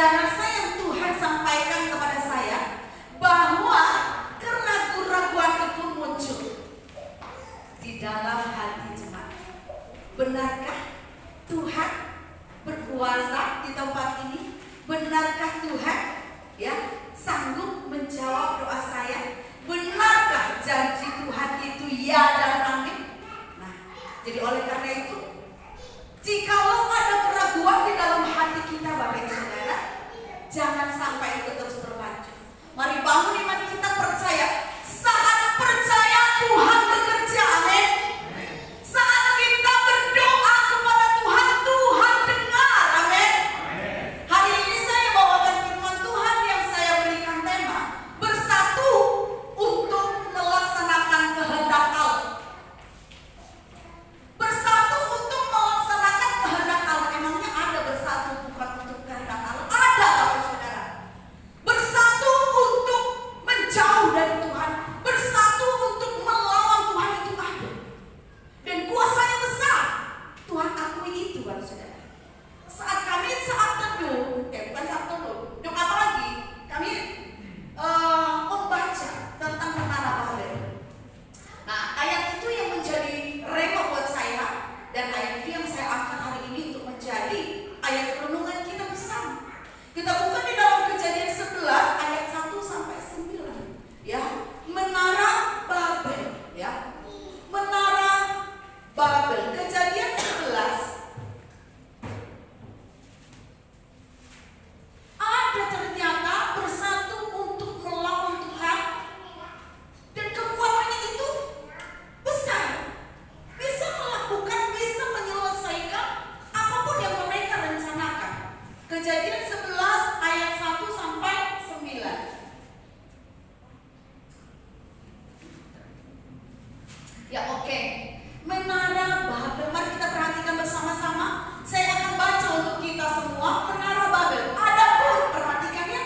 ada rasa yang Tuhan sampaikan kepada saya bahwa keraguan-raguan itu muncul di dalam hati jemaat. Benarkah Tuhan berkuasa di tempat ini? Benarkah Tuhan sanggup menjawab doa saya? Benarkah janji Tuhan itu ya dan amin? Nah, jadi oleh karena itu, jikalau ada keraguan di dalam hati kita, Bapak Ibu Saudara, jangan sampai itu terus berlanjut. Mari bangun iman kita, percaya, saat percaya Tuhan bekerja, amin. Saat kita berdoa kepada Tuhan, Tuhan dengar, amin. Hari ini saya bawakan firman Tuhan yang saya berikan tema bersatu untuk melaksanakan kehendak Allah. Bersatu untuk melaksanakan kehendak Allah. Emangnya ada bersatu bukan untuk kehendak Allah? Ada, Bapak Saudara. Bersatu untuk menjauh dari Tuhan, bersatu untuk melawan Tuhan itu ada. Dan kuasanya besar. Tuhan akui itu, Bapak Saudara. Saat teduh, bukan saat teduh, dong apa lagi? Kami membaca tentang menara Babel. Nah, ayat itu yang menjadi rema buat saya, dan ayat itu yang saya angkat hari ini untuk menjadi ayat renungan kita bersama. Kita buka di dalam Kejadian 11 ayat 1 sampai 9. Ya, menara Babel, ya. Menara Babel. Kejadian 11. Ada ternyata bersatu untuk melawan Tuhan, dan kekuatannya itu besar, bisa melakukan, bisa menyelesaikan apapun yang mereka rencanakan. Kejadian 11 ayat 1 sampai 9. Ya, oke. Menara Babel, mari kita perhatikan bersama-sama. Saya akan baca untuk kita semua. Menara Babel. Adapun, perhatikan ya,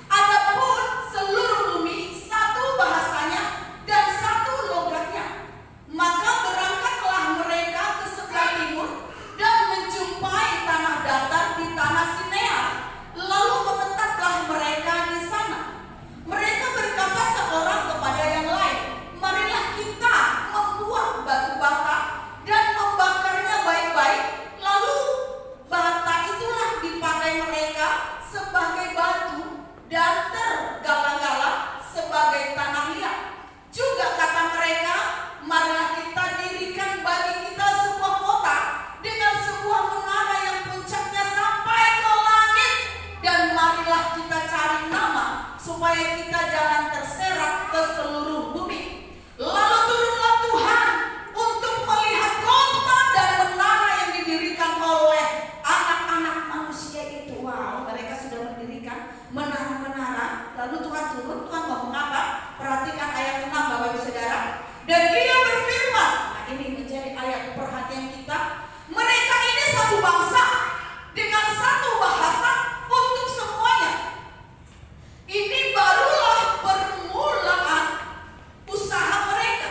adapun seluruh bumi satu bahasanya dan satu logatnya. Maka berangkatlah mereka ke sebelah timur dan menjumpai tanah datar di tanah Sinear. Lalu menetaplah mereka di sana. Mereka berkata seorang kepada yang lain, marilah kita membuat batu bata dan membakarnya baik-baik. Lalu bata itulah dipakai mereka sebagai batu dan tergalang-galang sebagai tanah liat. Juga kata mereka, marilah kita dirikan bagi kita sebuah kota dengan sebuah menara yang puncaknya sampai ke langit, dan marilah kita cari nama supaya kita jangan terserak ke seluruh bumi. Lalu turunlah Tuhan untuk melihat kota dan menara yang didirikan oleh anak-anak manusia itu. Wow, mereka sudah mendirikan menara-menara. Lalu Tuhan turun, Tuhan ngomong apa? Perhatikan ayat 6, Bapak Ibu Saudara. Dan Dia berfirman, nah ini menjadi ayat perhatian kita, mereka ini satu bangsa dengan satu bahasa untuk semuanya. Ini barulah permulaan usaha mereka.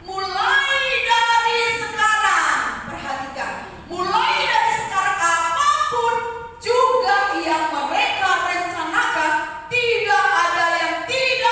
Mulai dari sekarang, perhatikan, mulai dari sekarang apapun juga yang mereka rencanakan, tidak ada yang tidak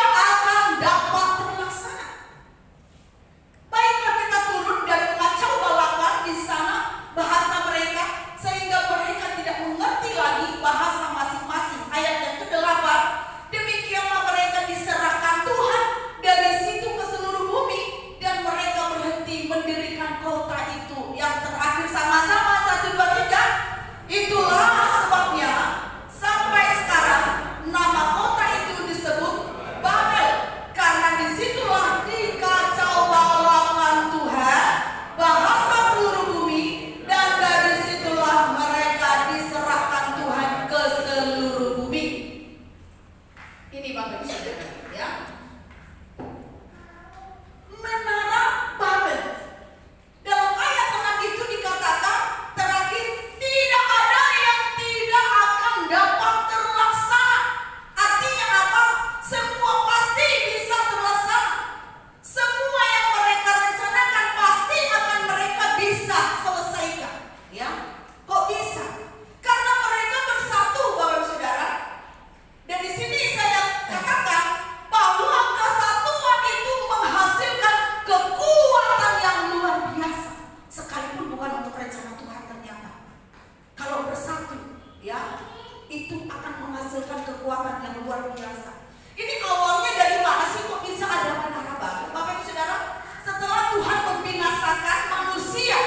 itu akan menghasilkan kekuatan yang luar biasa. Ini awalnya dari mana sih kok bisa ada menara Babel? Bapak Ibu Saudara, setelah Tuhan membinasakan manusia,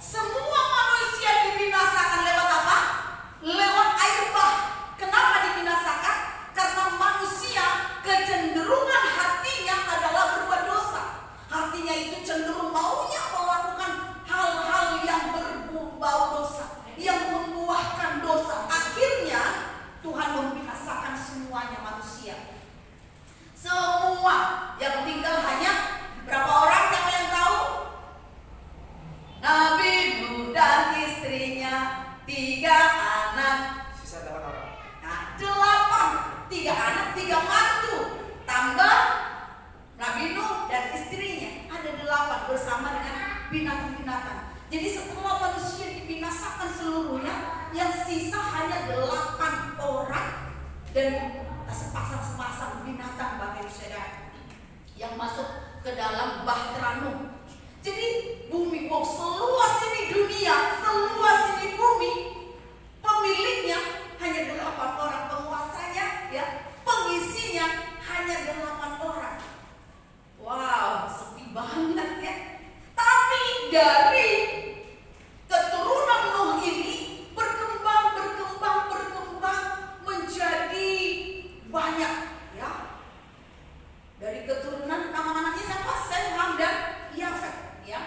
semua manusia dibinasakan lewat apa? Lewat air bah. Kenapa dibinasakan? Karena manusia kecenderungan hatinya adalah berbuat dosa. Hatinya itu cenderung maunya melakukan hal-hal yang berbau dosa, yang membuahkan dosa. Akhirnya Tuhan membinasakan semuanya manusia. Semua yang tinggal hanya berapa orang, siapa yang tahu? Nabi Nuh dan istrinya, 3 anak. Sisa 8 orang. Nah, 8, 3 anak, 3 mantu, tambah Nabi Nuh dan istrinya, ada 8 bersama dengan binatang-binatang. Jadi setelah manusia dibinasakan seluruhnya, yang sisa hanya 8 orang dan sepasang binatang Bapak Ibu Saudara yang masuk ke dalam bahtera Nuh. Jadi bumi, seluas ini dunia, seluas ini bumi, pemiliknya hanya 8 orang, penguasanya ya, pengisinya hanya 8 orang. Wow, sepi banget ya. Tapi dari keturunan Nuh ini berkembang menjadi banyak ya. Dari keturunan nama anaknya siapa? Sem, Ham dan Yafet ya.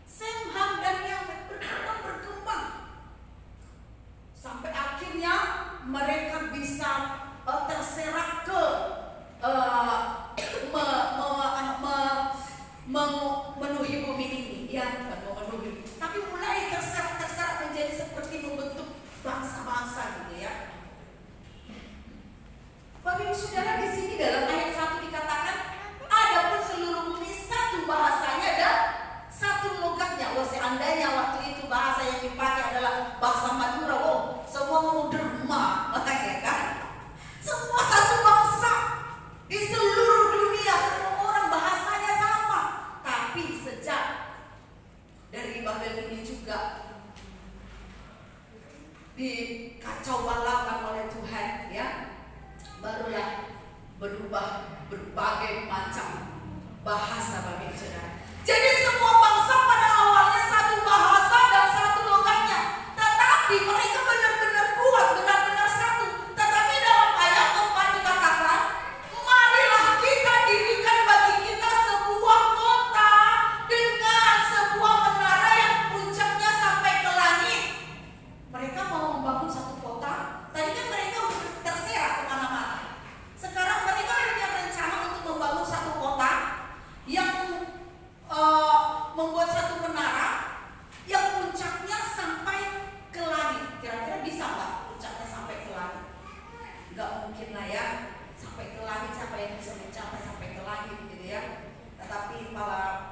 Sem, Ham dan Yafet berkembang sampai akhirnya mereka bisa terserak ke memenuhi bumi ini ya, memenuhi. Tapi mulai terserak menjadi seperti membentuk bangsa-bangsa gitu ya. Bapak Ibu Saudara, di sini dalam ayat 1 dikatakan, adapun seluruh bumi satu bahasanya dan satu logatnya. Wah, seandainya waktu itu bahasa yang dipakai adalah bahasa Madura, semua ngomong derma, makanya kan? Semua satu bangsa di seluruh dunia, semua orang bahasanya sama. Tapi sejak dari Babel ini juga dikacau balakan oleh Tuhan ya, barulah berubah berbagai macam bahasa Bapak Ibu Saudara. Jadi semua bangsa pada awalnya satu bahasa dan satu logatnya, tetapi mereka benar-benar kuat, benar-benar satu. Tetapi dalam ayat 4 dikatakan, marilah kita dirikan bagi kita sebuah kota dengan sebuah menara yang puncaknya sampai ke langit. Mereka mau membangun satu kota. Tadi kan mereka terserak kemana-mana. Sekarang mereka punya rencana untuk membangun satu kota yang membuat satu menara yang puncaknya sampai ke langit. Kira-kira bisa nggak puncaknya sampai ke langit? Nggak mungkin lah ya, sampai ke langit. Siapa yang bisa mencapai sampai ke langit gitu ya? Tetapi para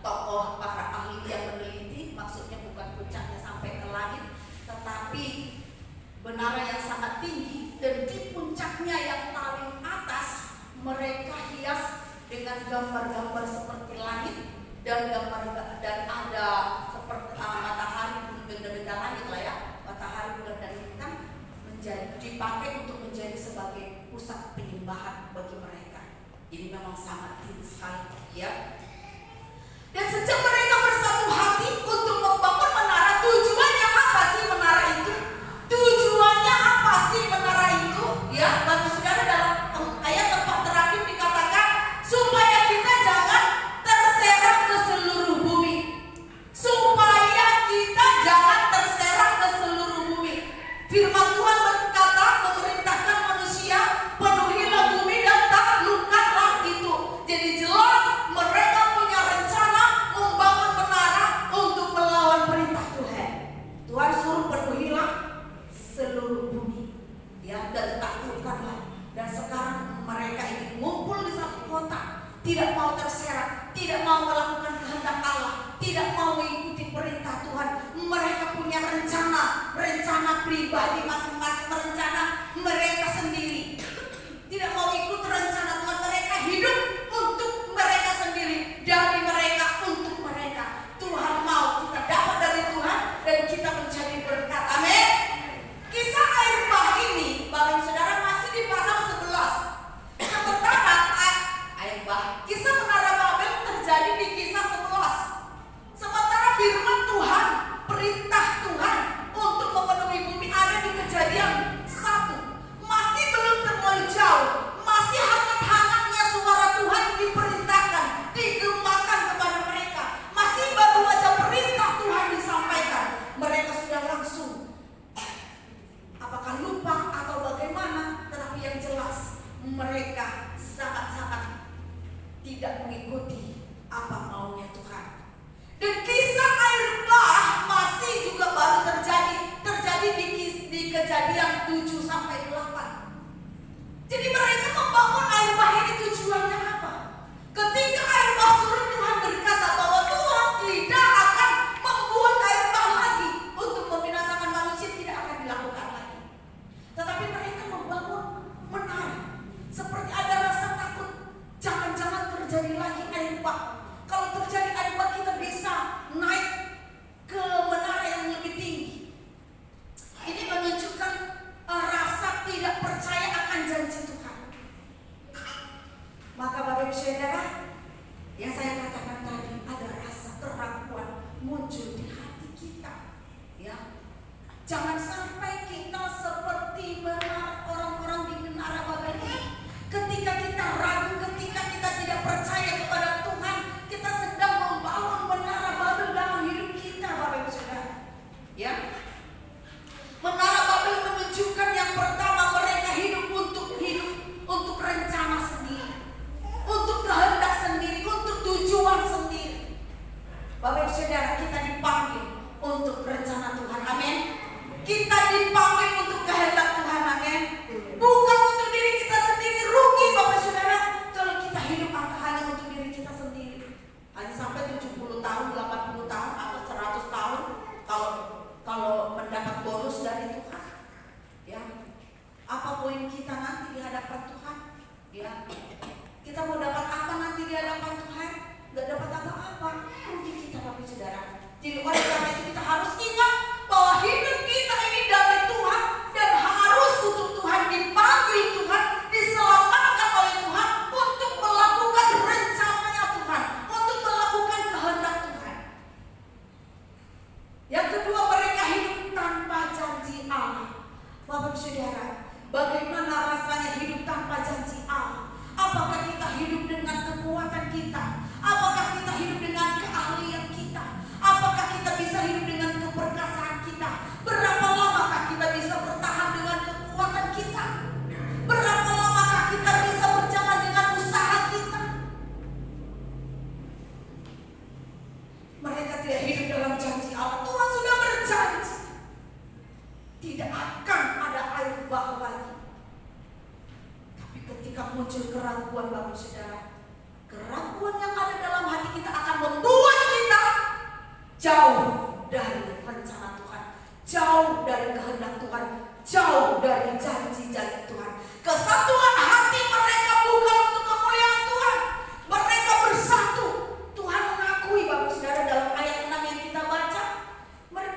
tokoh, para ahli yang meneliti, maksudnya bukan puncaknya sampai ke langit, tetapi menara yang sangat tinggi, dan di puncaknya yang paling atas mereka hias dengan gambar-gambar seperti langit dan ada seperti matahari, benda-benda langit lah ya, matahari, bulan dan bintang dipakai untuk menjadi sebagai pusat penyembahan bagi mereka. Jadi memang sangat tinggi sekali ya. Dan sejak mereka bersatu hati untuk membangun menara, tujuannya apa sih menara itu? Tujuannya apa sih menara itu? Ya, Bapak Saudara, dalam ayat 4 terakhir dikatakan supaya kita jangan terserak ke seluruh bumi. Supaya kita jangan terserak ke seluruh bumi. Firman Tuhan berkata, memerintahkan manusia, penuhilah bumi dan taklukkanlah itu. Jadi jelas mereka punya rencana membangun menara untuk melawan perintah Tuhan. Tuhan suruh penuhilah seluruh bumi ya, dan taklukkanlah. Dan sekarang mereka ini ngumpul di satu kota, tidak mau terserak, tidak mau melakukan kehendak Allah, tidak mau mengikuti perintah Tuhan. Mereka punya rencana pribadi masing-masing, rencana mereka sendiri. Tidak mau ikut rencana Tuhan. Mereka hidup untuk mereka sendiri, dari mereka untuk mereka. Tuhan mau kita dapat dari Tuhan dan kita menjadi berkat. Amin. mereka sangat-sangat tidak mengikuti apa maunya Tuhan. Dan kisah air bah masih juga baru terjadi di Kejadian 7 sampai 8. Jadi mereka membangun air bah ini tujuannya apa? Ketika air bah surut, Tuhan berkata bahwa Tuhan tidak akan membuat air bah lagi untuk membinasakan manusia, tidak akan dilakukan lagi. Tetapi mereka membangun menara, seperti ada rasa takut, jangan-jangan terjadi lagi air bah. Kalau terjadi air bah, kita bisa naik ke menara yang lebih tinggi. Ini menunjukkan rasa tidak percaya akan janji Tuhan. Maka Bapak Ibu Saudara, yang saya katakan tadi, ada rasa keraguan muncul di hati kita. Ya, jangan sampai kita seperti orang-orang di menara Babel ini. Ketika kita ragu, ketika kita tidak percaya kepada Tuhan, kita sedang membangun menara Babel dalam hidup kita, Bapak Ibu Saudara. Ya, menara Babel menunjukkan yang pertama, mereka hidup untuk rencana sendiri, untuk kehendak sendiri, untuk tujuan sendiri. Bapak Ibu Saudara, kita dipanggil untuk rencana Tuhan, amin. Kita dipanggil untuk kehendak Tuhan, amin. Bukan untuk diri kita sendiri. Rugi Bapak Saudara kalau kita hidup hanya untuk diri kita sendiri. Hanya sampai 70 tahun, 80 tahun atau 100 tahun kalau mendapat bonus dari Tuhan. Ya. Apa poin kita nanti di hadapan Tuhan? Ya. Kita mau dapat apa nanti di hadapan Tuhan? Gak dapat apa-apa. Rugi kita Bapak Saudara. Jadi oleh karena itu kita harus ingat bahwa hidup kita ini dari Tuhan dan harus untuk Tuhan, dipanggil Tuhan, diselamatkan oleh Tuhan untuk melakukan rencananya Tuhan, untuk melakukan kehendak Tuhan. Yang kedua, mereka hidup tanpa janji Allah. Bapak Saudara, bagaimana rasanya hidup tanpa janji Allah? Apakah kita hidup dengan kekuatan kita? Apakah kita hidup dengan keahlian kita? Apakah kita bisa hidup dengan keperkasaan kita? Berapa lamakah kita bisa bertahan dengan kekuatan kita? Berapa lamakah kita bisa berjalan dengan usaha kita? Mereka tidak hidup dalam janji Allah. Tuhan sudah berjanji tidak akan ada air bah lagi. Tapi ketika muncul keraguan Bapak Saudara, keraguan yang ada dalam hati kita akan membuat kita jauh dari rencana Tuhan, jauh dari kehendak Tuhan, jauh dari janji-janji Tuhan. Kesatuan hati mereka bukan untuk kemuliaan Tuhan. Mereka bersatu. Tuhan mengakui Bapak Saudara dalam ayat 6 yang kita baca.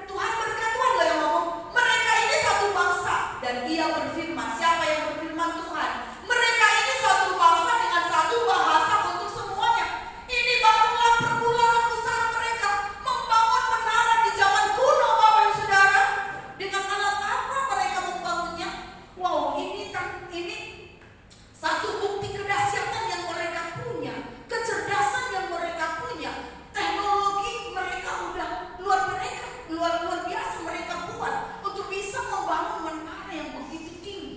Tuhan berkata, Tuhan lah yang ngomong, mereka ini satu bangsa. Dan Ia berfirman, siapa yang berfirman? Tuhan. Mereka ini satu bangsa dengan satu bahasa untuk semuanya. Ini barulah permularan usaha mereka membangun menara di zaman kuno Bapak Ibu Saudara. Dengan alat apa mereka membangunnya? Wow, ini satu bukti kedahsyatan yang mereka punya, kecerdasan yang mereka punya, teknologi mereka udah luar biasa mereka buat untuk bisa membangun menara yang begitu tinggi.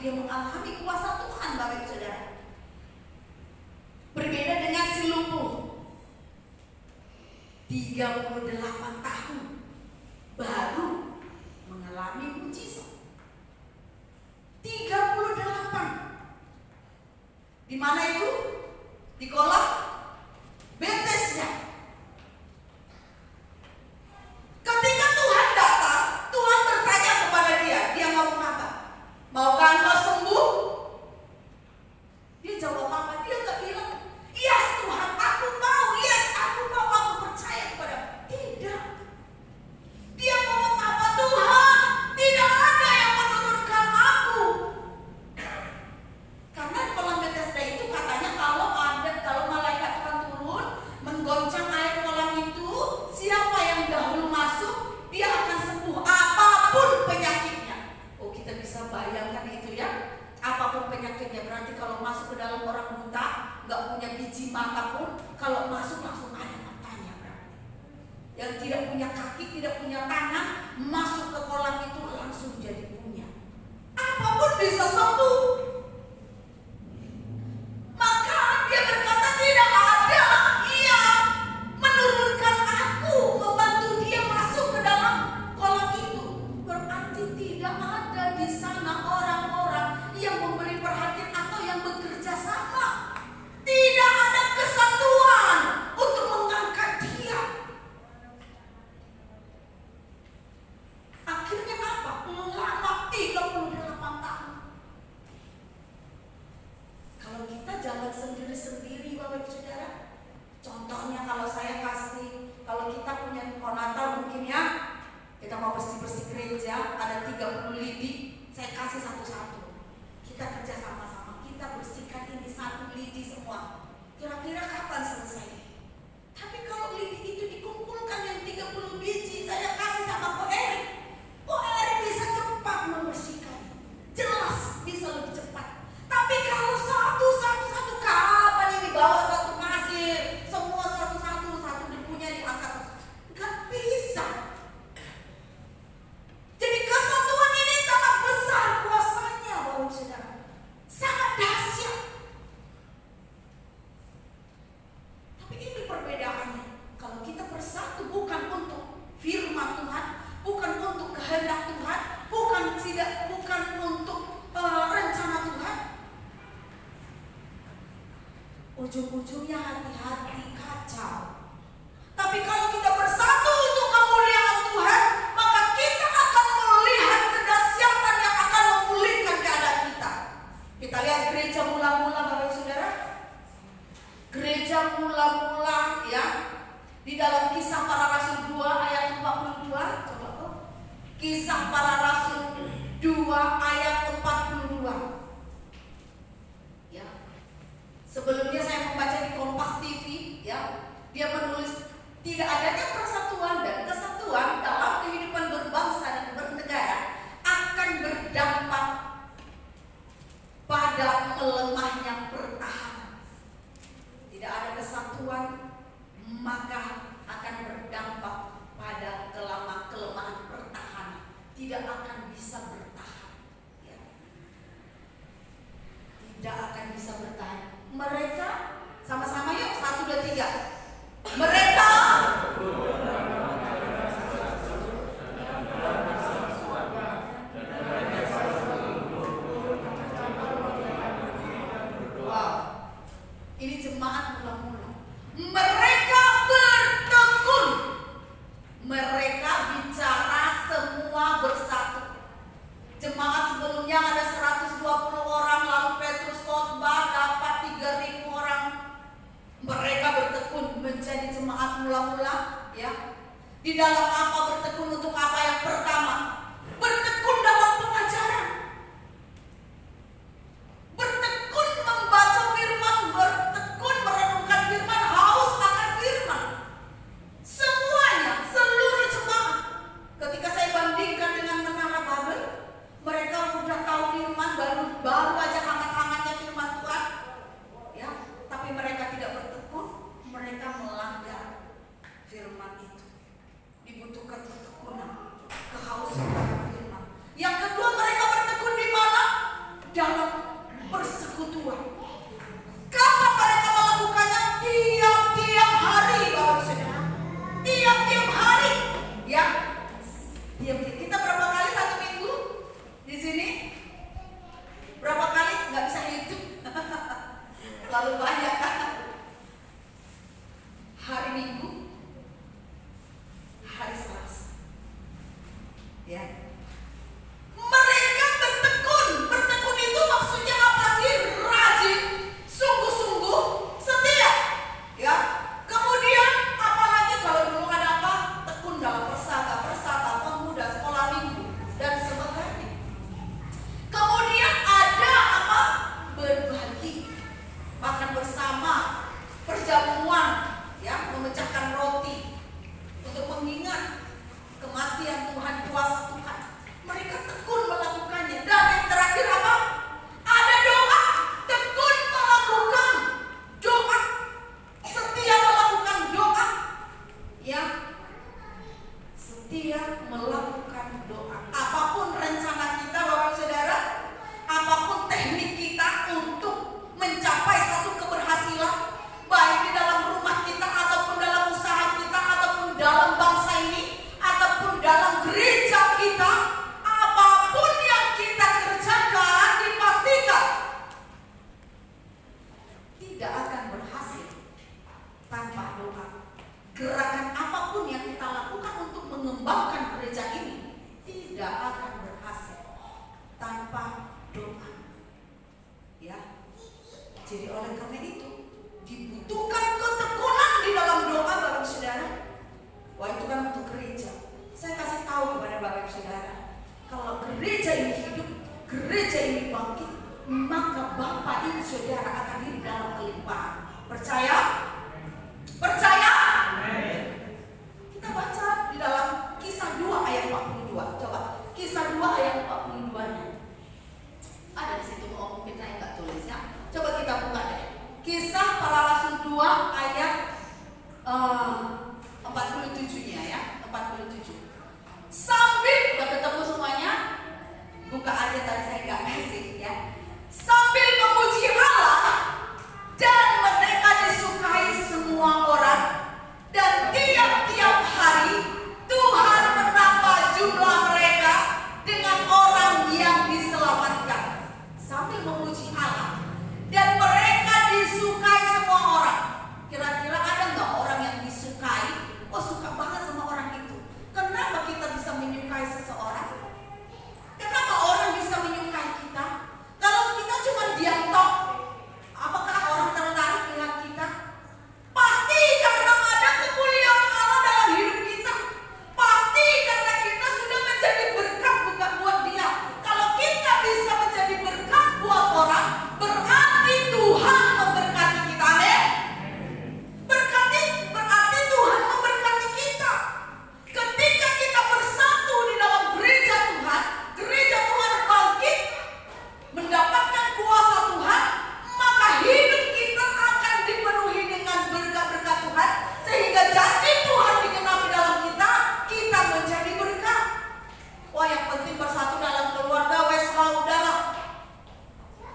dia mengalami kuasa Tuhan, Bapak Ibu Saudara. Berbeda dengan si lumpuh, 38 tahun baru mengalami mujizat. 38. Di mana itu? Di kolam Betesda. Ketika Tuhan datang, Tuhan bertanya kepada dia, dia ngomong apa? Maukah engkau sembuh? Dia jawab apa? Dia gak bilang, yes Tuhan, aku mau, yes aku mau, aku percaya kepada. Tidak. Dia ngomong apa? Tuhan, tidak ada yang menurunkan aku. Karena di kolam Betesda itu katanya kalau malaikat Tuhan turun menggoncang air kolam itu, siapa yang dahulu masuk dia akan sembuh apapun penyakitnya. Oh, kita bisa bayangkan itu ya. Apapun penyakitnya, berarti kalau masuk ke dalam orang buta, nggak punya biji mata pun, kalau masuk langsung ada matanya berarti. Yang tidak punya kaki, tidak punya tangan, masuk ke kolam itu langsung jadi punya. Apapun bisa sembuh. Maka dia berkata tidak ada yang menurunkan aku, membantu dia masuk ke dalam kolam itu. Berarti tidak ada di sana orang-orang yang memberi perhatian atau yang bekerja sama. Tidak ada kesatuan untuk mengangkat dia. Akhirnya apa? Lama 38 tahun. Kalau kita jalan sendiri-sendiri, Bapak Ibu Saudara, contohnya kalau saya kasih, kalau kita punya pohon Natal mungkin ya, kita mau bersih-bersih gereja, ada 30 lidi, saya kasih satu-satu. Kita kerja sama-sama, kita bersihkan ini satu lidi semua. Kira-kira kapan selesai? Tapi kalau lidi itu dikumpulkan yang 30 biji, saya kasih sama Ko Erik. Ko Erik bisa cepat membersihkan. Jelas bisa lebih cepat. Tapi kalau satu-satu kapan ini bawa satu pasir, semua satu debunya diangkat, nggak bisa. Jadi kesatuan ini sangat besar kuasanya, Bapak Saudara, sangat dahsyat. Tapi ini perbedaannya. Kalau kita bersatu bukan untuk firman Tuhan, bukan untuk kehendak Tuhan, bukan untuk rencana Tuhan. Ujung-ujungnya hati-hati kacau. Tapi kalau kita bersatu untuk kemuliaan Tuhan, maka kita akan melihat kedahsyatan yang akan memulihkan keadaan kita. Kita lihat gereja mula-mula, Bapak Saudara. Gereja mula-mula ya, di dalam Kisah Para Rasul 2 ayat 42. Coba kok. Kisah Para Rasul 2 ayat 42. Sebelumnya saya membaca di Kompas TV, ya, dia menulis tidak adanya persatuan dan kesatuan dalam kehidupan berbangsa dan bernegara akan berdampak pada melemahnya pertahanan. Tidak ada kesatuan, maka akan berdampak pada kelemahan pertahanan. Tidak akan bisa bertahan, ya. Tidak akan bisa bertahan. Mereka sama-sama yuk 1, 2, 3. Mereka wow. Ini jemaat mula-mula. Mereka bertekun. Mereka bicara semua bersatu. Jemaat sebelumnya ada 120 orang, lalu Petrus khotbah dapat 3.000 orang. Mereka bertekun menjadi jemaat mula-mula, ya. Di dalam apa bertekun, untuk apa? Yang pertama, bertekun dalam pengajaran. Bertekun membaca firman, bertekun merenungkan firman, haus akan firman. Semuanya, seluruh jemaat. Ketika saya bandingkan dengan Menara Babel, mereka sudah tahu firman, baru aja hangat-hangatnya firman Tuhan, ya. Tapi mereka tidak bertekun, mereka melanggar firman itu. Dibutuhkan doa. Ya. Jadi oleh karena itu dibutuhkan ketekunan di dalam doa Bapak Saudara. Wah, itu kan untuk gereja. Saya kasih tahu kepada Bapak Saudara, kalau gereja ini hidup, gereja ini bangkit, maka Bapak Ibu Saudara akan hidup dalam kelimpahan. Percaya? Percaya? Kita baca di dalam Kisah 2 ayat 42. Coba Kisah 2 ayat 42-nya. Ada di situ, mungkin saya nggak tulis ya. Coba kita buka deh. Kisah Para Rasul 2 ayat 47-nya ya, 47. Sambil udah ketemu semuanya, buka aja, tadi saya nggak kasih ya. Sambil memuji Allah dan mereka disukai semua orang, dan tiap-tiap hari Tuhan menambah jumlah mereka dengan orang yang diselamatkan. Sambil memuji Allah dan mereka disukai semua orang. Kira-kira ada nggak orang yang disukai? Oh, suka banget sama orang itu. Kenapa kita bisa menyukai seseorang? Kenapa orang bisa menyukai kita? Kalau kita cuma diam tok, apakah orang tertarik dengan kita? Pasti karena ada kemuliaan Allah dalam hidup kita. Pasti karena kita sudah menjadi berkat bukan buat dia. Kalau kita bisa menjadi berkat buat orang, berarti Tuhan memberkati kita. Amin. Berarti Tuhan memberkati kita. Ketika kita bersatu di dalam gereja Tuhan bangkit, mendapatkan kuasa Tuhan, maka hidup kita akan dipenuhi dengan berkat-berkat Tuhan, sehingga janji Tuhan digenapi dalam kita, kita menjadi berkat. Wah, yang penting bersatu dalam keluarga, udahlah.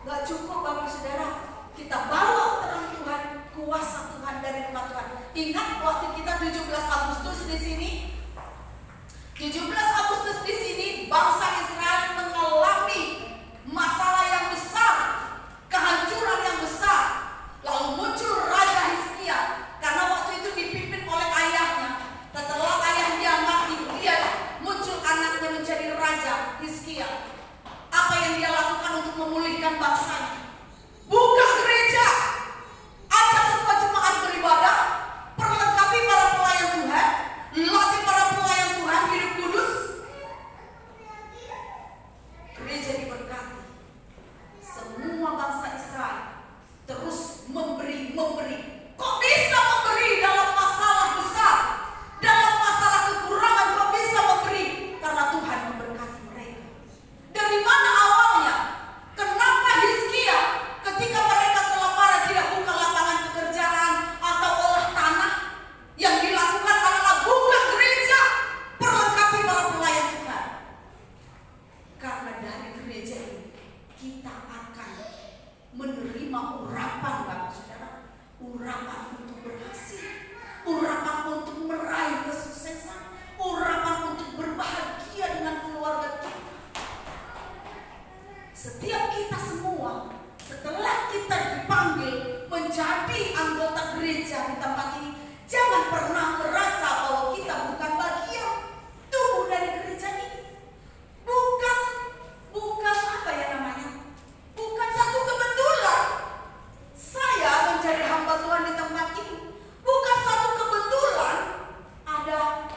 Gak cukup Bapak Saudara, kita bawa terang Tuhan, kuasa Tuhan dari rumah Tuhan. Ingat waktu kita 17 Agustus di sini, 17 Agustus di sini, bangsa Israel mengalami masalah yang besar, kehancuran yang besar. Lalu muncul Raja Hizkia, karena waktu itu dipimpin oleh ayahnya. Setelah ayahnya mati, dia muncul anaknya menjadi Raja Hizkia. Apa yang dia lakukan untuk memulihkan bangsanya? Buka gereja, ajak semua jemaat beribadah, perlengkapi para pelayan Tuhan, latih para pelayan Tuhan hidup kudus. Gereja diberkati. Semua bangsa Israel terus memberi. Kok bisa memberi dalam masalah besar, dalam masalah kekurangan? Kok bisa memberi? Karena Tuhan memberkati mereka. Dari mana awalnya? Kenapa Hizkia ketika mereka kelaparan tidak buka lapangan pekerjaan atau olah tanah? Yang dilakukan adalah buka gereja, perlengkapi para pelayan Tuhan. Karena dari gereja ini kita akan menerima urapan Bapak Saudara, urapan untuk berhasil, urapan untuk meraih kesuksesan, urapan untuk berbahagia dengan keluarga kita. Setiap kita semua, setelah kita dipanggil menjadi anggota gereja di tempat ini, jangan pernah merasa bahwa kita bukan bagian tubuh dari gereja ini. Bukan apa ya namanya? Bukan satu kebetulan saya menjadi hamba Tuhan di tempat ini. Bukan satu kebetulan ada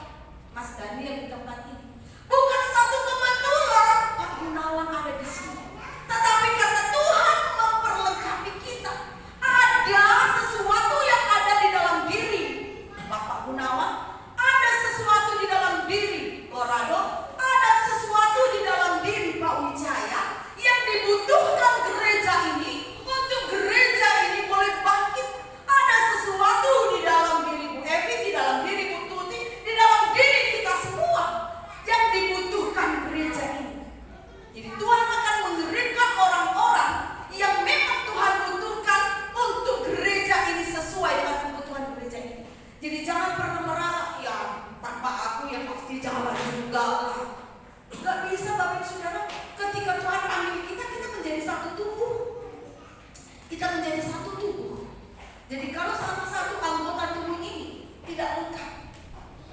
Mas Daniel di tempat ini. Bukan satu kebetulan Pak Gunawan ada di sini. Tetapi karena Tuhan memperlengkapi kita, ada sesuatu yang ada di dalam diri Bapak Gunawan, ada sesuatu di dalam diri Korado, ada sesuatu di dalam diri Pak Wijaya yang dibutuhkan gereja ini untuk gereja ini boleh bangkit. Ada sesuatu di dalam diri Bu Evi, di dalam diri Bu Tuti, di dalam diri kita semua yang dibutuhkan gereja ini. Jadi Tuhan akan mengirimkan orang-orang yang memang Tuhan butuhkan untuk gereja ini sesuai dengan kebutuhan gereja ini. Jadi jangan pernah merasa, ya tanpa aku ya pasti jalan juga lah. Gak bisa Bapak Saudara. Ketika Tuhan panggil kita, kita menjadi satu tubuh. Kita menjadi satu tubuh. Jadi kalau salah satu anggota tubuh ini tidak lengkap,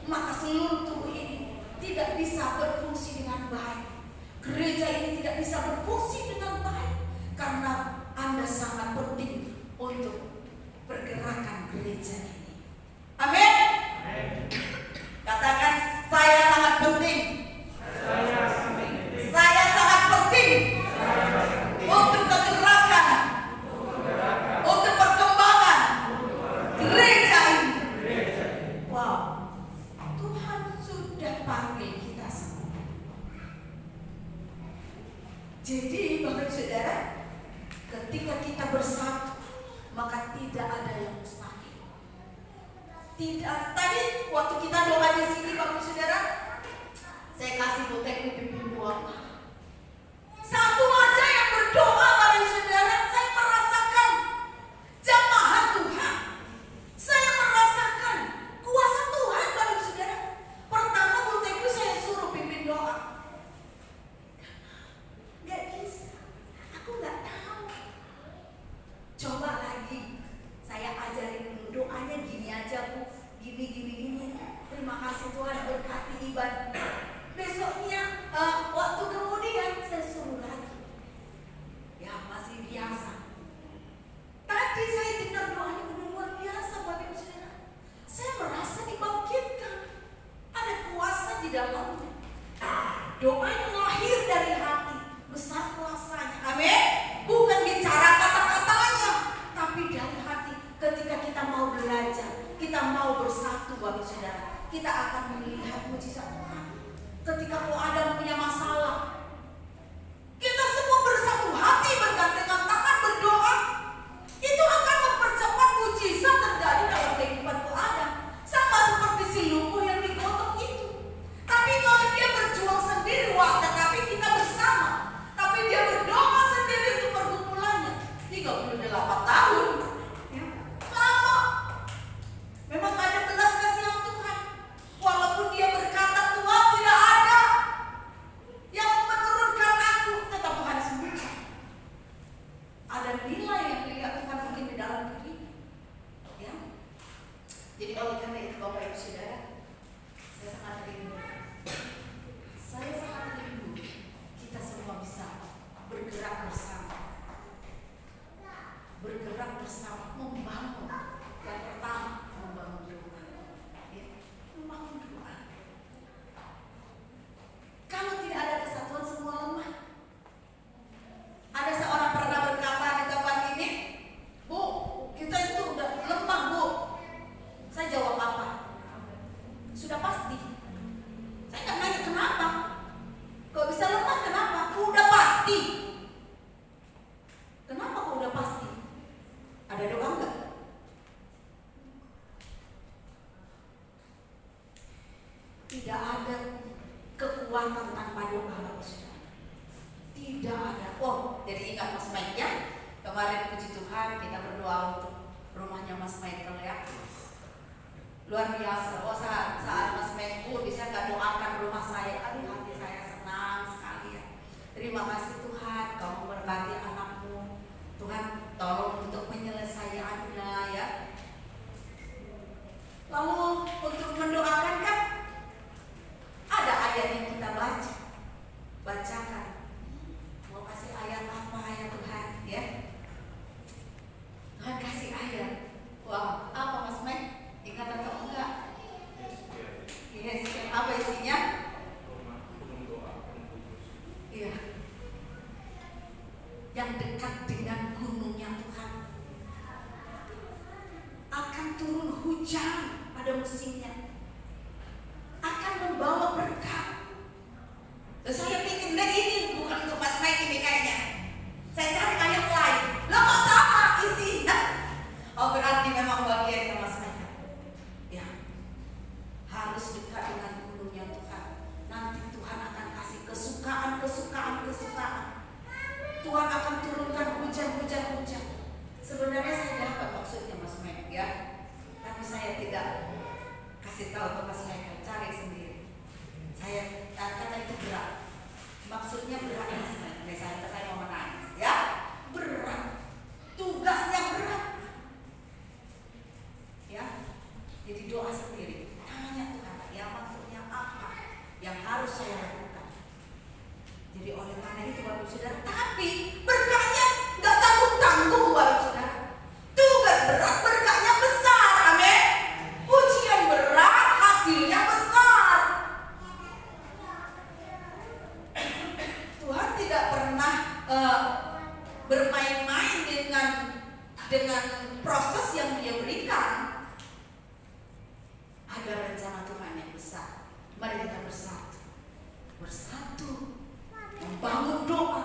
maka seluruh tubuh ini tidak bisa berfungsi dengan baik. Gereja ini tidak pergerakan gereja ini. Amin. Katakan, saya sangat penting. Saya sangat penting untuk kegerakan, untuk perkembangan gereja ini. Wow, Tuhan sudah panggil kita semua. Jadi Bapak Saudara, ketika kita bersatu, maka tidak ada yang mustahil. Tidak. Tadi waktu kita doa di sini Bapak Saudara, saya kasih butek pimpin doa. Satu aja yang berdoa Bapak Saudara, saya merasakan jamaah Tuhan. Saya merasakan kuasa Tuhan Bapak Saudara. Pertama butekku saya suruh pimpin doa. Gak bisa. Aku gak tahu. Coba lagi. Saya ajarin dulu doanya gini aja Bu. Gini. Terima kasih Tuhan berkati ibadah. Besoknya waktu kemudian saya suruh lagi. Ya masih biasa. Tadi saya dengar doanya benar luar biasa Bapak Ibu Saudara. Saya merasa dibangkitkan. Ada kuasa di dalamnya. Doa yang lahir dari hati, besar kuasanya. Amin. Bukan bicara kata-katanya, tapi dari hati. Ketika kita mau belajar, kita mau bersatu Bapak Saudara, kita akan melihat mujizat Tuhan. Ketika Adam punya masalah, kita semua bersatu hati, bergandengan tangan, berdoa, itu akan mempercepat mujizat terjadi dalam kehidupan Adam. Sama seperti si lumpuh yang digotong itu. Tapi kalau dia berjuang sendiri, wah, tetapi kita bersama. Tapi dia berdoa sendiri untuk pergumulannya 38 tahun. Lama. Memang ada belas kasihan Tuhan. Walaupun dia berkata, Tuhan tidak ada yang menurunkan aku, tetap Tuhan sembunyi. Ada nilai yang dilihat Tuhan mungkin di dalam diri. Ya. Jadi oleh karena itu Bapak Ibu Saudara, saya sangat rindu. Saya sangat rindu kita semua bisa bergerak bersama. Bergerak bersama, membangun. Yang pertama, membangun doa. Ya, membangun doa. Kalau tidak ada kesatuan, semua lemah. Ada seorang pernah berkata di tempat ini, Bu, kita itu udah lemah Bu. Saya jawab apa? Sudah pasti. Saya nggak nanya kenapa. Kok bisa lemah kenapa? Udah pasti. Kenapa kok udah pasti? Ada doa enggak? Tidak ada kekuatan tanpa doa Bapak Saudara. Tidak ada. Oh, jadi ingat Mas Mike ya. Kemarin puji Tuhan kita berdoa untuk rumahnya Mas Michael ya. Luar biasa. Oh saat Mas Michael bisa nggak doakan rumah saya. Aduh hati saya senang sekali ya. Terima kasih Tuhan, Kamu memberkati anakmu. Tuhan tolong untuk penyelesaiannya ya. Lalu untuk mendoakan kan ada ayat yang kita bacakan. Mau kasih ayat apa ya Tuhan ya? Tuhan kasih ayat. Wow, apa Mas Mike? Ingat atau enggak? Yes, apa isinya? Iya. Yang dekat dengan gunungnya Tuhan akan turun hujan pada musimnya, akan membawa berkat. Terus saya pikir ini bukan untuk Mas Mike ini kayaknya. Saya cari ayat lain. Loh kok sama isinya? Oh berarti memang bagiannya Mas Mike. Ya, harus dekat dengan gunungnya Tuhan. Nanti Tuhan akan kasih kesukaan. Tuhan akan turunkan hujan. Sebenarnya saya dapat maksudnya Mas Mike ya, tapi saya tidak kasih tahu ke Mas Mike, cari sendiri. Saya kata itu berat. Maksudnya berat Mas Mike. Saya mau menangis ya. Berat. Tugasnya berat. Ya. Jadi doa sendiri. Tanya Tuhan, ya maksudnya apa yang harus saya lakukan. Jadi oleh karena itu Bapak Saudara, tapi berkatnya nggak tanggung-tanggung Bapak Saudara. Tugas berat, berkatnya eh, bermain-main dengan proses yang Dia berikan. Ada rencana Tuhan yang besar. Mari kita bersatu membangun doa.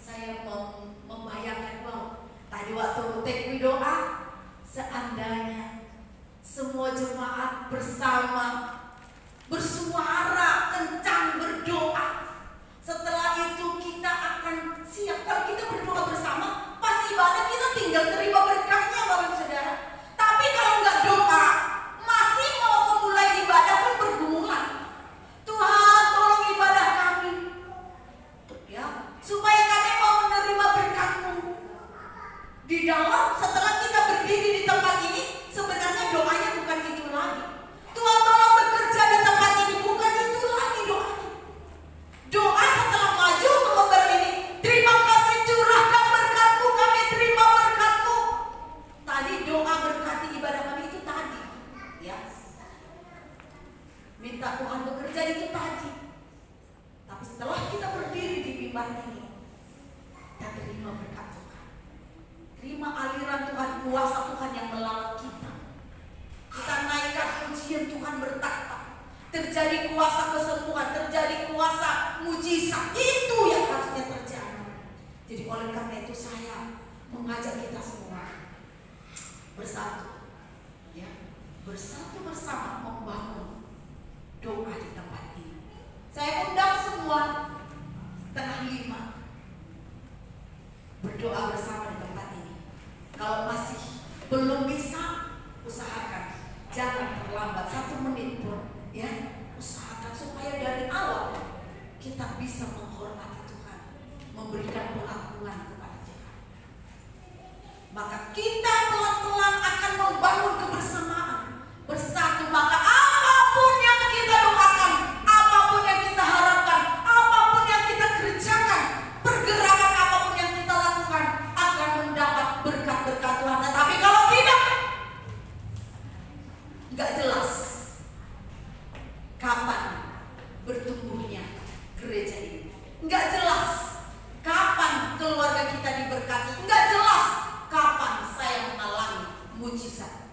Saya mau membayangkan bahwa tadi waktu take doa, seandainya semua jemaat bersama bersuara kencang berdoa. Setelah itu kita akan siap. Kalau kita berdoa bersama, pas ibadah kita tinggal terima berkatnya, Bapak Saudara. Tapi kalau nggak doa, masih mau memulai ibadah pun pergumulan. Tuhan, tolong ibadah kami, ya, supaya kami mau menerima berkat-Mu. Di dalam, setelah kita berdiri di tempat ini, sebenarnya doanya bukan itu lagi. Tuhan, tolong bekerja di tempat ini, bukan itu lagi doanya. Doa setelah maju ke member ini, terima kasih curahkan berkat-Mu, kami terima berkat-Mu. Tadi doa berkati ibadah kami itu tadi, ya. Minta Tuhan bekerja itu tadi. Tapi setelah kita berdiri di mimbar ini, kita terima berkat Tuhan. Terima aliran Tuhan, kuasa Tuhan yang melalui kita. Kita naikkan pujian Tuhan bertahta. Terjadi kuasa kesembuhan, terjadi kuasa mujizat. Itu yang harusnya terjadi. Jadi oleh karena itu saya mengajak kita semua bersatu, ya, bersatu bersama membangun doa di tempat ini. Saya undang semua 4:30 berdoa bersama di tempat ini. Kalau masih belum bisa, usahakan jangan terlambat 1 menit pun, ya. Usahakan supaya dari awal kita bisa menghormati Tuhan, memberikan pengakuan kepada Tuhan. Maka kita pelan-pelan akan membangun kebersamaan, bersatu. Maka apapun yang kita doakan, apapun yang kita harapkan, apapun yang kita kerjakan, pergerakan apapun yang kita lakukan akan mendapat berkat-berkat Tuhan. Tetapi kalau tidak, nggak jelas kapan bertumbuhnya gereja ini, nggak jelas kapan keluarga kita diberkati, nggak jelas kapan saya mengalami mujizat.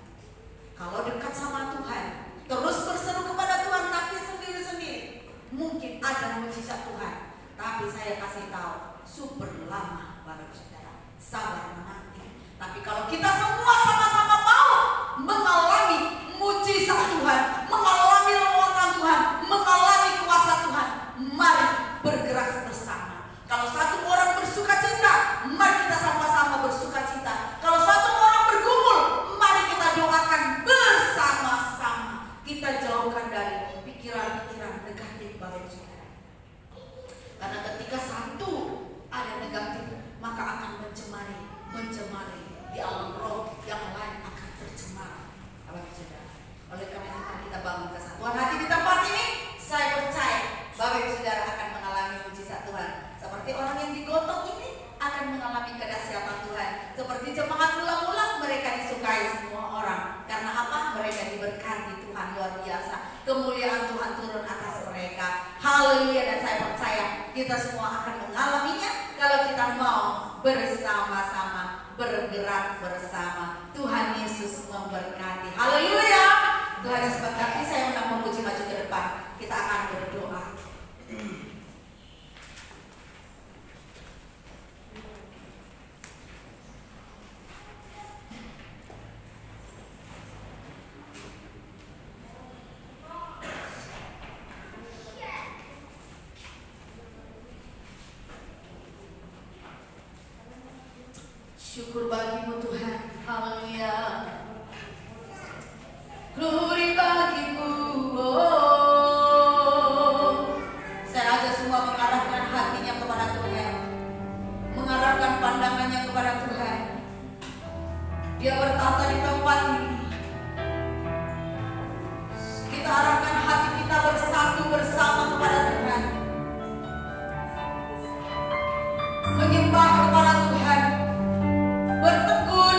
Kalau dekat sama Tuhan, terus berseru kepada Tuhan, tapi sendiri-sendiri, mungkin ada mujizat Tuhan. Tapi saya kasih tahu, super lama, Bapak Saudara, sabar menanti. Tapi kalau kita semua sama-sama mau mengalami mujizat Tuhan, mengalami lewatan Tuhan, mengalami kuasa Tuhan, mari bergerak bersama. Kalau satu orang bersuka cita, mari kita sama-sama bersuka cita. Kalau satu orang bergumul, mari kita doakan bersama-sama. Kita jauhkan dari pikiran-pikiran negatif, Bapak Saudara. Karena ketika satu ada negatif, maka akan mencemari di alam roh, yang lain akan tercemar, Bapak Saudara. Oleh karena itu kita bangun kesatuan hati di tempat ini. Saya percaya Bapak Saudara akan mengalami mujizat Tuhan. Seperti orang yang digotong ini akan mengalami kedahsyatan Tuhan. Seperti jemaat ulang-ulang, mereka disukai semua orang. Karena apa? Mereka diberkati Tuhan luar biasa. Kemuliaan Tuhan turun atas mereka. Haleluya. Dan saya percaya kita semua akan mengalaminya kalau kita mau bersama-sama, bergerak bersama. Tuhan Yesus memberkati. Haleluya. Tuhan Yesus memberkati. Saya undang memuji maju ke depan. Kita akan berdoa. Syukur bagimu Tuhan, haleluya. Glory bagimu, oh. Saya ajak semua mengarahkan hatinya kepada Tuhan, mengarahkan pandangannya kepada Tuhan. Dia bertata di tempat ini. Kita arahkan hati kita bersatu bersama kepada Tuhan, menyembah kepada Tuhan, bertegur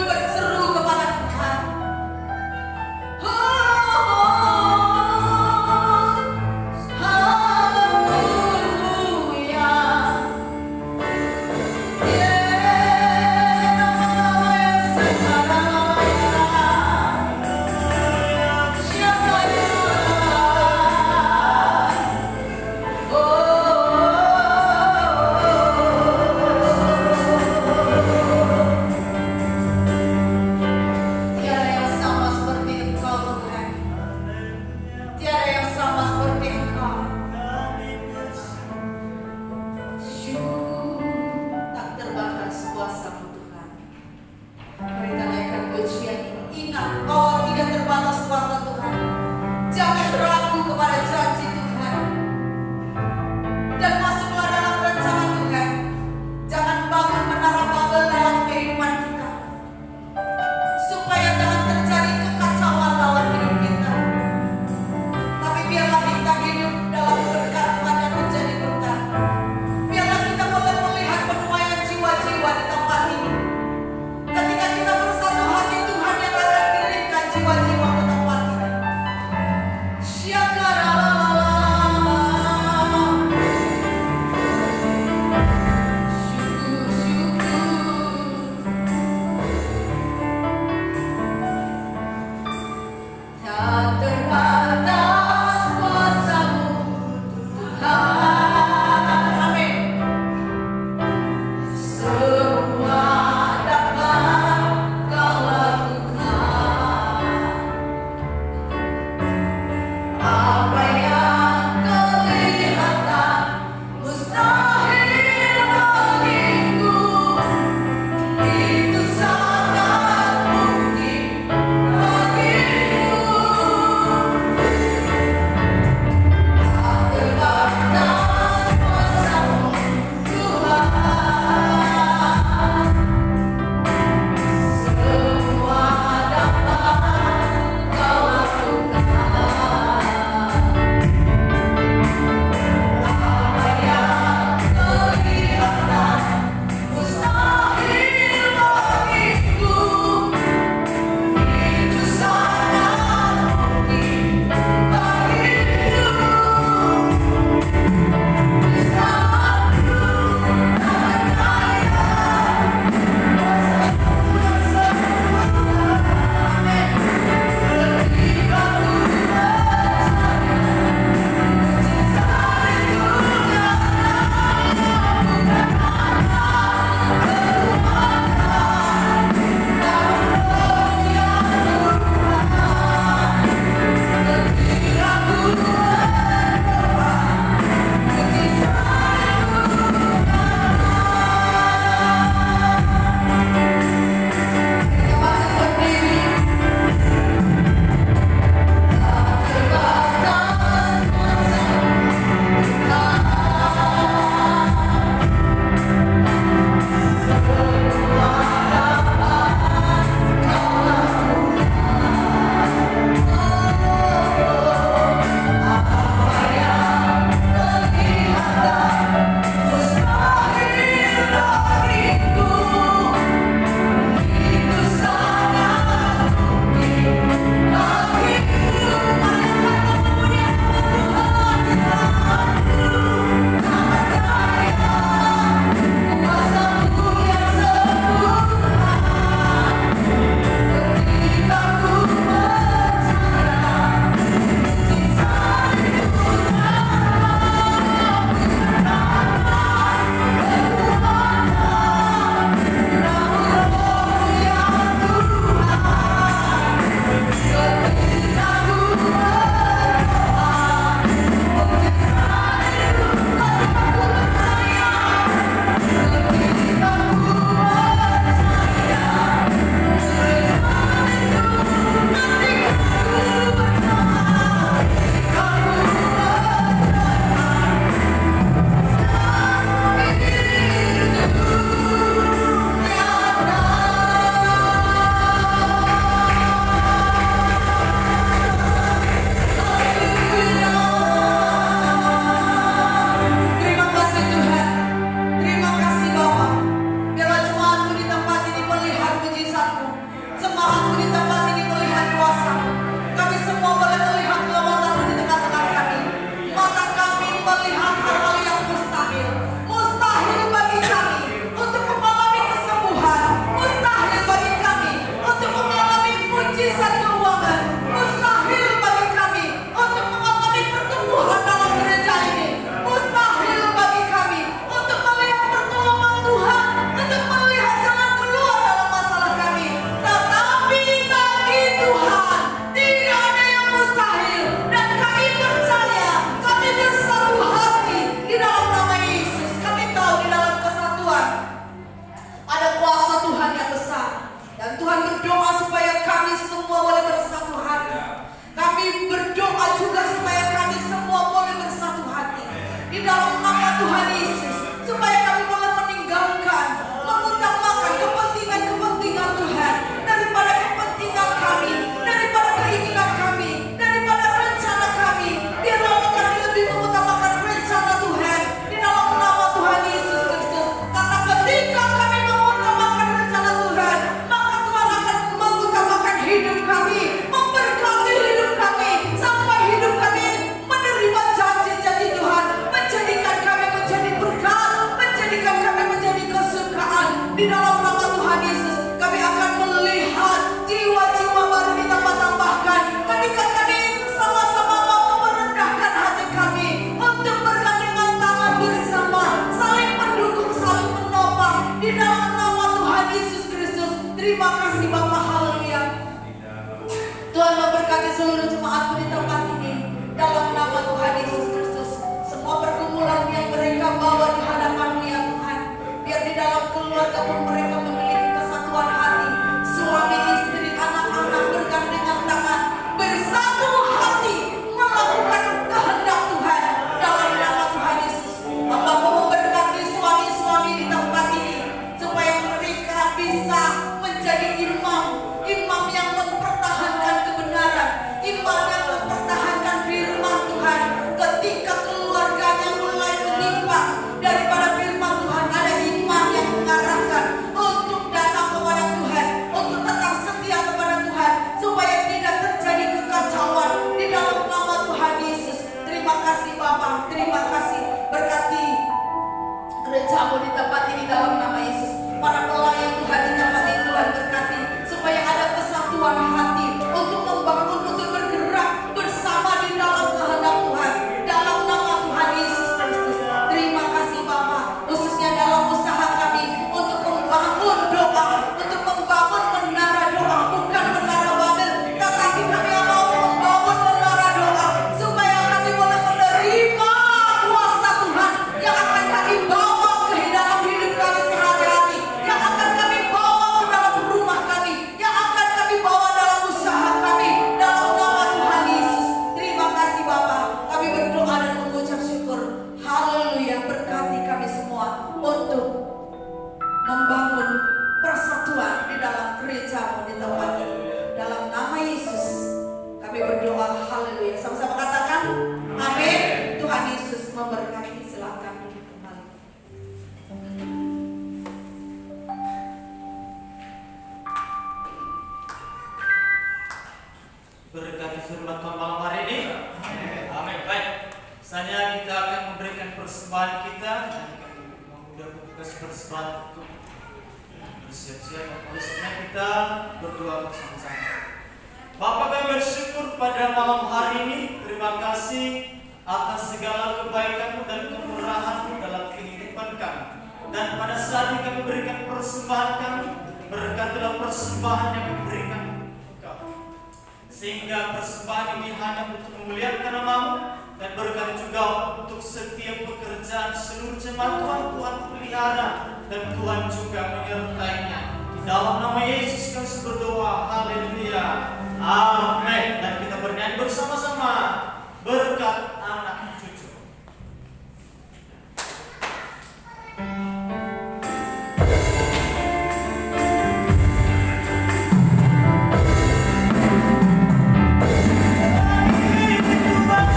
Di dalam nama Tuhan Yesus, kami akan melihat jiwa-jiwa baru ditambah-tambahkan ketika kami sama-sama mau merendahkan hati kami untuk bergandengan tangan bersama, saling mendukung, saling menopang di dalam nama Tuhan Yesus Kristus. Terima kasih Bapa, haleluya. Tuhan memberkati seluruh jemaatku di tempat ini dalam nama Tuhan Yesus Kristus. Semua pergumulan yang mereka bawa di hadapan-Mu ya Tuhan, biar di dalam keluarga pun mereka memiliki kesatuan hati, suami istri anak-anak bergandengan tangan bersatu hati melakukan kehendak Tuhan dalam nama Tuhan Yesus. Hamba mau memberkati suami-suami di tempat ini supaya mereka bisa menjadi imam yang mempertahankan kebenaran, imam yang mempertahankan firman Tuhan. Ketika keluarganya mulai menyimpang daripada firman Tuhan, ada imam yang mengarahkan untuk datang kepada Tuhan, untuk tetap setia kepada Tuhan, supaya tidak terjadi kekacauan di dalam nama Tuhan Yesus. Terima kasih Bapa, terima kasih. Berkati gereja-Mu di tempat ini dalam nama Yesus. Para pelayan Tuhan di tempat ini Tuhan berkati, supaya ada kesatuan hati untuk membangun, untuk bergerak bersama di dalam kehendak Tuhan dalam nama Tuhan Yesus Kristus. Terima kasih Bapa, khususnya dalam usaha kami untuk membangun doa, untuk membangun menara doa, bukan menara Babel, tetapi kami mau membangun menara doa supaya kami boleh menerima kuasa Tuhan yang akan kami bawa ke dalam hidup kami sehari-hari, yang akan kami bawa ke dalam rumah kami, yang akan kami bawa dalam usaha kami dalam nama Tuhan Yesus. Terima kasih Bapa, kami berdoa dan mengucap syukur. Haleluya. Berkati kami semua untuk membangun persatuan di dalam gereja-Mu di tempat ini. Dalam nama Yesus kami berdoa. Haleluya. Sama-sama katakan amin. Tuhan Yesus memberkati. Silakan duduk kembali. Berkati firman Tuhan malam hari ini. Amin. Baik. Saatnya kita akan memberikan persembahan kita dan kami memudah tugas persembahan untuk bersiap-siap. Oleh sebab kita berdoa bersama-sama. Bapa, kami bersyukur pada malam hari ini. Terima kasih atas segala kebaikan-Mu dan kemurahan-Mu dalam kehidupan kami. Dan pada saat ini kami berikan persembahan kami, berkatilah persembahan yang diberikan Engkau, sehingga persembahan ini hanya untuk memuliakan nama-Mu, dan berkati juga untuk setiap pekerjaan seluruh jemaat Tuhan pelihara, dan Tuhan juga menyertainya. Di dalam nama Yesus kami berdoa. Haleluya. Amin. Dan kita bernyanyi bersama-sama berkat anak cucu. Tuhan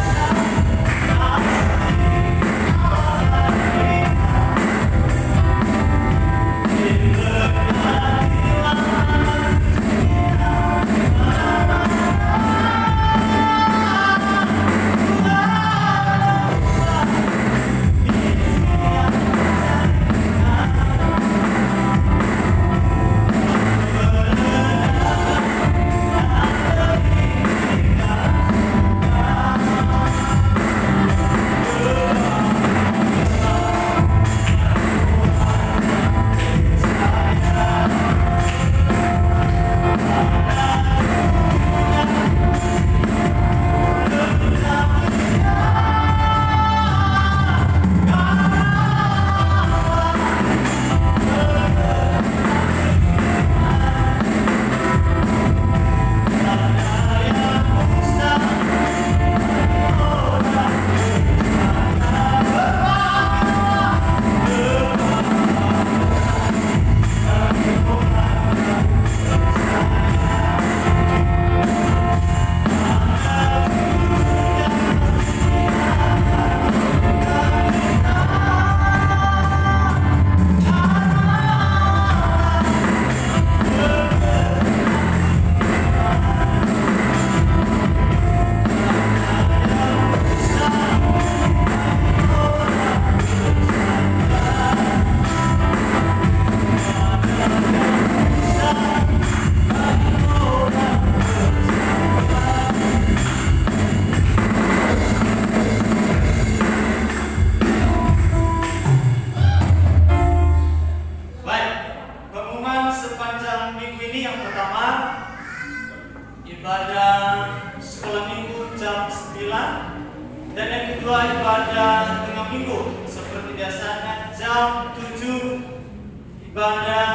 jam 7 ibadah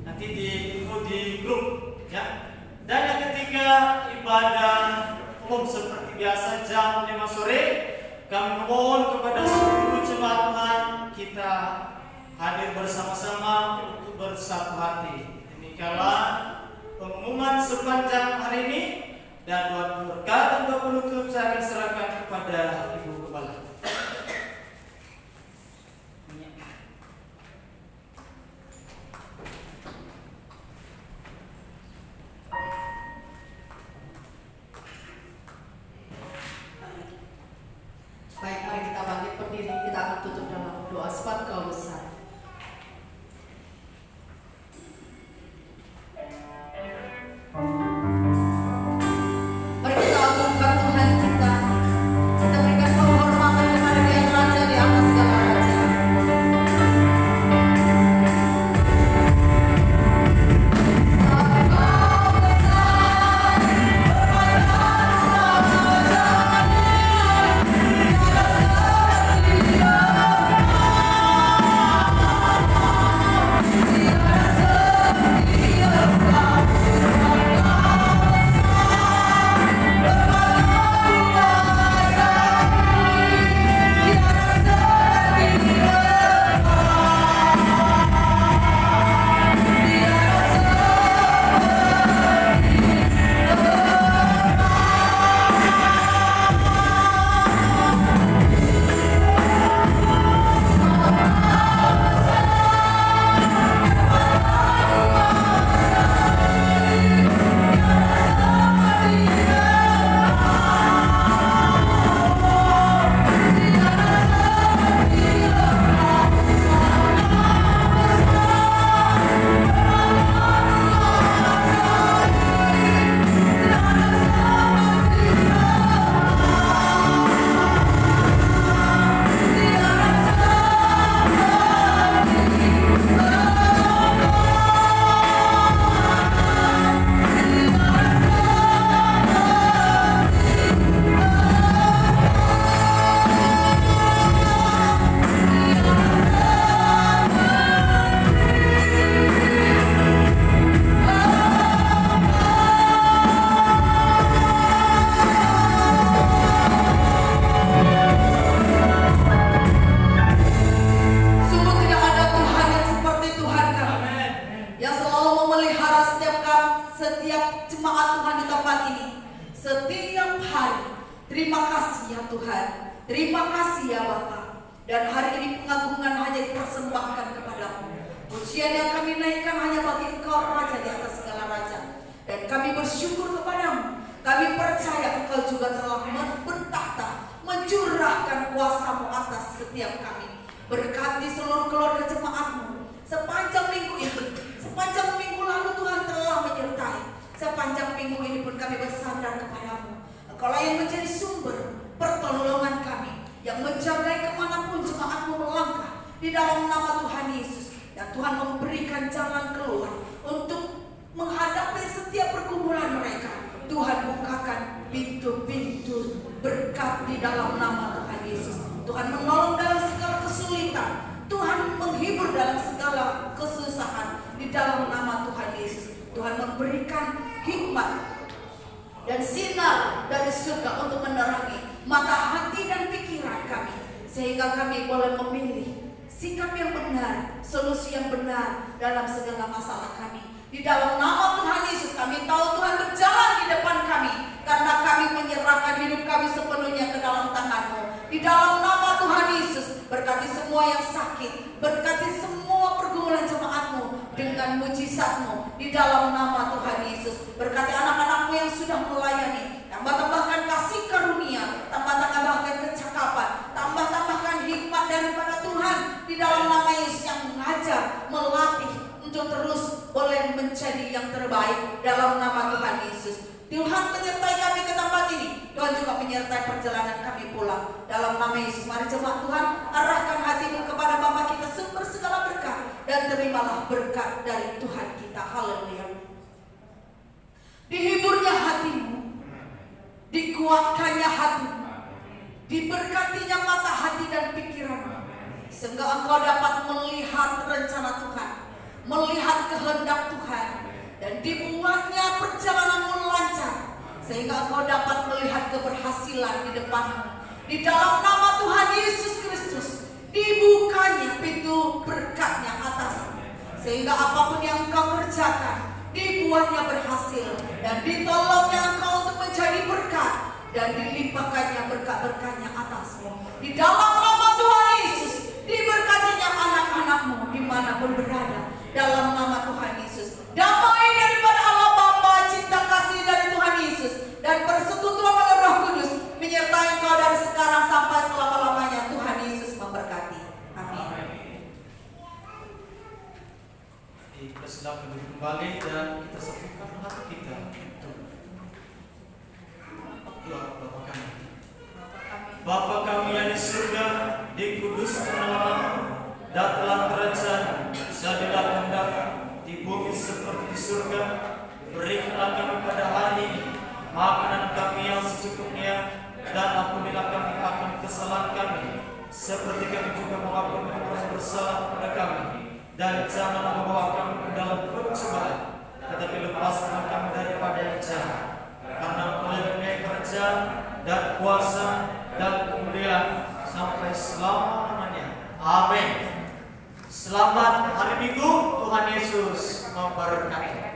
nanti di grup ya. Dan yang ketiga ibadah umum seperti biasa jam 5 sore. Kami mohon kepada seluruh jemaat Tuhan kita hadir bersama-sama untuk bersatu hati. Demikianlah pengumuman sepanjang hari ini, dan doa berkat dan doa penutup saya akan serahkan kepada Ibu Kepala. Baik, mari kita bangkit berdiri, kita akan tutup dalam doa sepat kau besar. Mari kita agungkan Tuhan kita. Kita berikan penghormatan kepada Dia yang Raja di atas segala raja. Sungguh tidak ada Tuhan yang seperti Tuhan kami, yang selalu memelihara setiap jemaat Tuhan di tempat ini, setiap hari. Terima kasih ya Tuhan, terima kasih ya Bapa. Dan hari ini pengagungan hanya dipersembahkan kepadamu. Pujian yang kami naikkan hanya bagi Engkau Raja di atas segala raja. Dan kami bersyukur kepadamu. Kami percaya Engkau juga telah bertahta, mencurahkan kuasa-Mu atas setiap kami. Berkati seluruh keluarga jemaat-Mu sepanjang minggu ini. Sepanjang minggu lalu Tuhan telah menyertai. Sepanjang minggu ini pun kami bersandar kepadamu. Engkaulah yang menjadi sumber pertolongan kami, yang menjaga kemanapun jemaat-Mu melangkah di dalam nama Tuhan Yesus. Dan Tuhan memberikan jalan keluar untuk menghadapi setiap pergumulan mereka. Tuhan bukakan pintu-pintu berkat di dalam nama Tuhan Yesus. Tuhan menolong dalam segala kesulitan. Tuhan menghibur dalam segala kesusahan di dalam nama Tuhan Yesus. Tuhan memberikan hikmat dan sinar dari surga untuk menerangi mata hati dan pikiran kami, sehingga kami boleh memilih sikap yang benar, solusi yang benar dalam segala masalah kami. Di dalam nama Tuhan Yesus kami tahu Tuhan berjalan di depan kami, karena kami menyerahkan hidup kami sepenuhnya ke dalam tangan-Mu. Di dalam nama Tuhan Yesus, berkati semua yang sakit, berkati semua pergumulan jemaat-Mu dengan mujizat-Mu di dalam nama Tuhan Yesus. Berkati anak-anak-Mu yang sudah melayani, tambah-tambahkan kasih karunia, tambah-tambahkan kecakapan, tambah-tambahkan hikmat daripada Tuhan di dalam nama Yesus, yang mengajar, melatih untuk terus boleh menjadi yang terbaik dalam nama Tuhan Yesus. Tuhan menyertai kami ke tempat ini. Tuhan juga menyertai perjalanan kami pulang. Dalam nama Yesus, mari jemaat Tuhan, arahkan hatimu kepada Bapa kita sumber segala berkat, dan terimalah berkat dari Tuhan kita. Haleluya. Dihiburnya hatimu, dikuatkannya hatimu, diberkatinya mata hati dan pikiranmu, sehingga engkau dapat melihat rencana Tuhan, melihat kehendak Tuhan, dan dibuatnya perjalananmu lancar, sehingga engkau dapat melihat keberhasilan di depanmu. Di dalam nama Tuhan Yesus Kristus, dibukanya pintu berkatnya atas, sehingga apapun yang engkau kerjakan, dibuatnya berhasil, dan ditolongnya engkau untuk menjadi berkat, dan dilimpahkannya berkat-berkatnya atasmu. Di dalam nama Tuhan Yesus, diberkatinya anak-anakmu dimanapun berada, dalam nama Tuhan Yesus. Damai daripada Allah Bapa, cinta kasih dari Tuhan Yesus, dan persekutuan oleh Roh Kudus menyertai engkau dari sekarang sampai selama-lamanya. Tuhan Yesus memberkati. Amin. Kita sedang duduk kembali dan kita satukan hati kita untuk doa Bapa kami. Bapa kami yang di surga, dikuduskan namamu, datanglah kerajaan, jadilah kehendakmu di bumi seperti di surga. Berikanlah kami pada hari ini makanan kami yang secukupnya, dan ampunilah kami akan kesalahan kami, seperti kami juga mengampuni orang yang bersalah kepada kami. Dan janganlah membawa kami ke dalam pencobaan, tetapi lepaskan kami daripada yang jahat. Karena Engkau yang mempunyai kerajaan dan kuasa dan kemuliaan sampai selama-lamanya. Amin. Selamat hari Minggu, Tuhan Yesus memberkati.